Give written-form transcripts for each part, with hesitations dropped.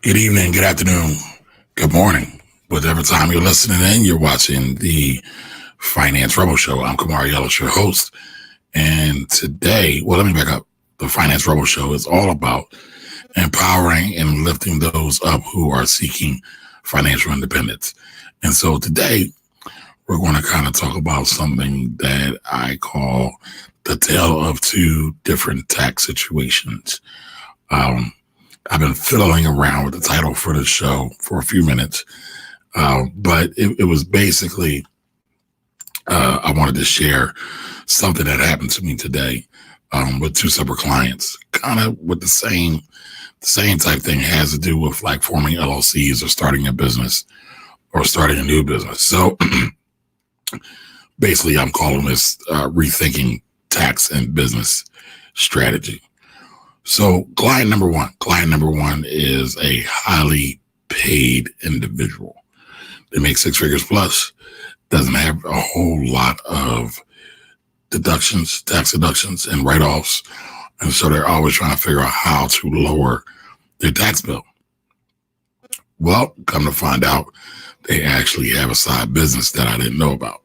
Good evening, good afternoon, good morning. Whatever time you're listening in, you're watching the Finance Rebel Show. I'm Kamar Yellish, your host. And today, well, let me back up. The Finance Rebel Show is all about empowering and lifting those up who are seeking financial independence. And so today, we're going to kind of talk about something that I call the tale of two different tax situations. Um, I've been fiddling around with the title for the show for a few minutes, but it was basically I wanted to share something that happened to me today with two separate clients, kind of with the same type thing. It has to do with like forming LLCs or starting a business or starting a new business. So basically, I'm calling this rethinking tax and business strategy. So client number one is a highly paid individual. They make six figures plus, doesn't have a whole lot of deductions, tax deductions and write-offs. And so they're always trying to figure out how to lower their tax bill. Well, come to find out, they actually have a side business that I didn't know about.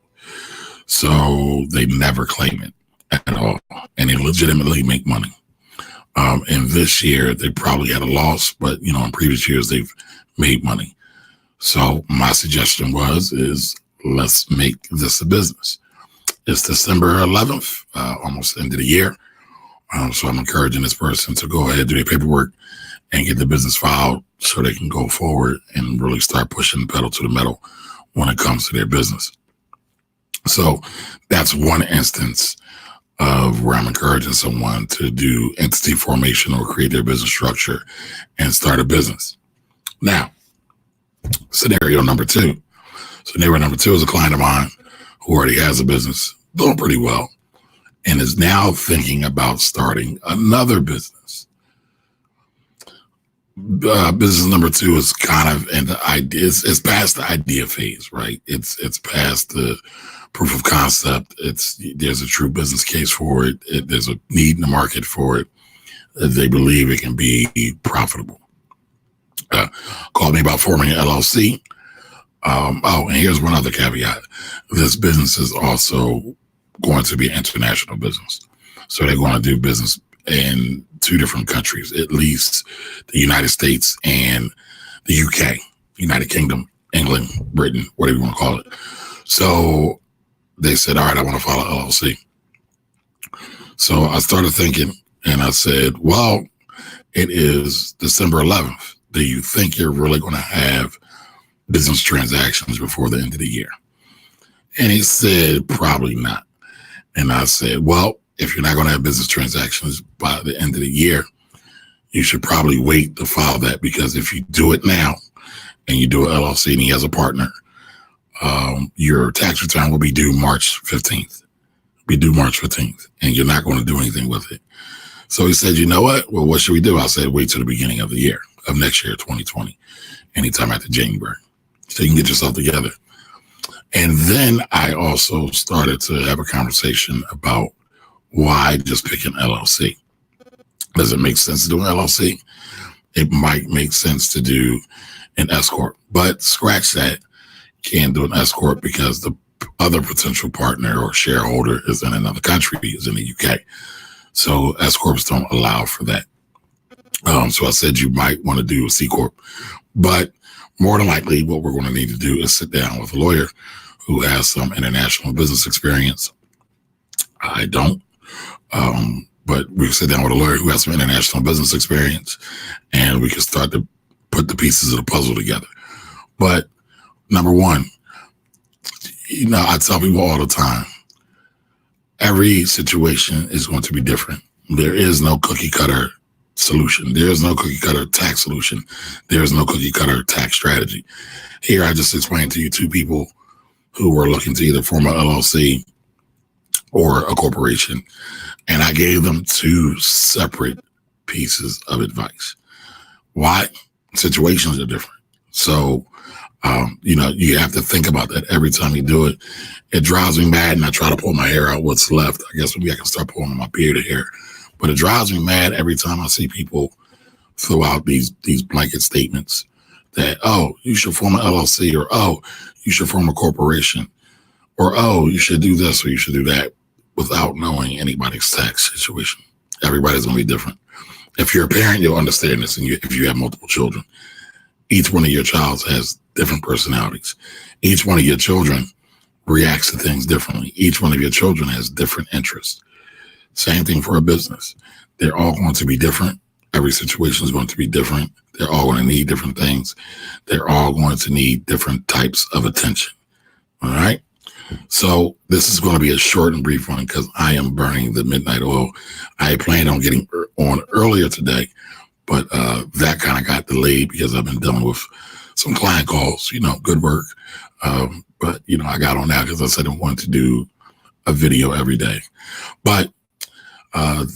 So they never claim it at all. And they legitimately make money. And this year they probably had a loss, but in previous years they've made money. So my suggestion is let's make this a business. It's December 11th, almost the end of the year. So I'm encouraging this person to go ahead, do their paperwork and get the business filed so they can go forward and really start pushing the pedal to the metal when it comes to their business. So that's one instance of where I'm encouraging someone to do entity formation or create their business structure and start a business. Now, scenario number two. Scenario number two is a client of mine who already has a business, doing pretty well, and is now thinking about starting another business. Business number two is kind of in the idea. It's past the idea phase, right? It's past the proof of concept. There's a true business case for it. There's a need in the market for it. They believe it can be profitable. Called me about forming an LLC. And here's one other caveat. This business is also going to be an international business. So they're going to do business in two different countries, at least the United States and the UK, United Kingdom, England, Britain, whatever you want to call it. So they said, all right, I want to file an LLC. So I started thinking and I said, well, it is December 11th. Do you think you're really going to have business transactions before the end of the year? And he said, probably not. And I said, well, if you're not going to have business transactions by the end of the year, you should probably wait to file that, because if you do it now and you do an LLC and he has a partner, your tax return will be due March 15th. And you're not going to do anything with it. So he said, you know what? Well, what should we do? I said, wait till the beginning of the year, of next year, 2020, anytime after January, so you can get yourself together. And then I also started to have a conversation about why just pick an LLC. Does it make sense to do an LLC? It might make sense to do an S corp, but scratch that. Can't do an S corp because the other potential partner or shareholder is in another country, is in the UK. So S corps don't allow for that. So I said you might want to do a C corp, but more than likely what we're going to need to do is sit down with a lawyer who has some international business experience. I don't, but we can sit down with a lawyer who has some international business experience, and we can start to put the pieces of the puzzle together. But number one, I tell people all the time, every situation is going to be different. There is no cookie cutter solution. There is no cookie cutter tax solution. There is no cookie cutter tax strategy. Here, I just explained to you two people who were looking to either form an LLC or a corporation, and I gave them two separate pieces of advice. Why? Situations are different. So, you have to think about that every time you do it. It drives me mad, and I try to pull my hair out what's left. I guess maybe I can start pulling my beard hair. But it drives me mad every time I see people throw out these blanket statements that, oh, you should form an LLC, or oh, you should form a corporation, or oh, you should do this or you should do that, without knowing anybody's tax situation. Everybody's going to be different. If you're a parent, you'll understand this. And if you have multiple children, each one of your child has different personalities. Each one of your children reacts to things differently. Each one of your children has different interests. Same thing for a business. They're all going to be different. Every situation is going to be different. They're all going to need different things. They're all going to need different types of attention. All right. So this is going to be a short and brief one because I am burning the midnight oil. I planned on getting on earlier today, but that kind of got delayed because I've been dealing with some client calls, good work. But, I got on now because I said I wanted to do a video every day. But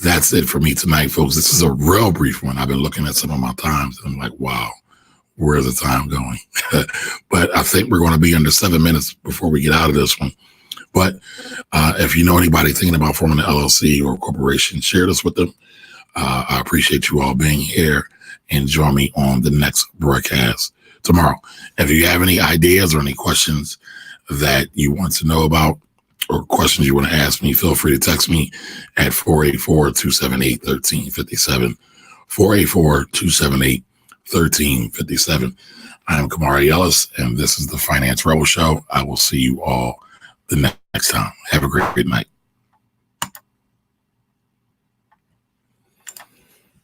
that's it for me tonight, folks. This is a real brief one. I've been looking at some of my times and I'm like, wow, where's the time going? But I think we're going to be under 7 minutes before we get out of this one. But if you know anybody thinking about forming an LLC or a corporation, share this with them. I appreciate you all being here, and join me on the next broadcast tomorrow. If you have any ideas or any questions that you want to know about, or questions you want to ask me, feel free to text me at 484-278-1357, 484-278-1357. I am Kamari Ellis, and this is the Finance Rebel Show. I will see you all the next time. Have a great night.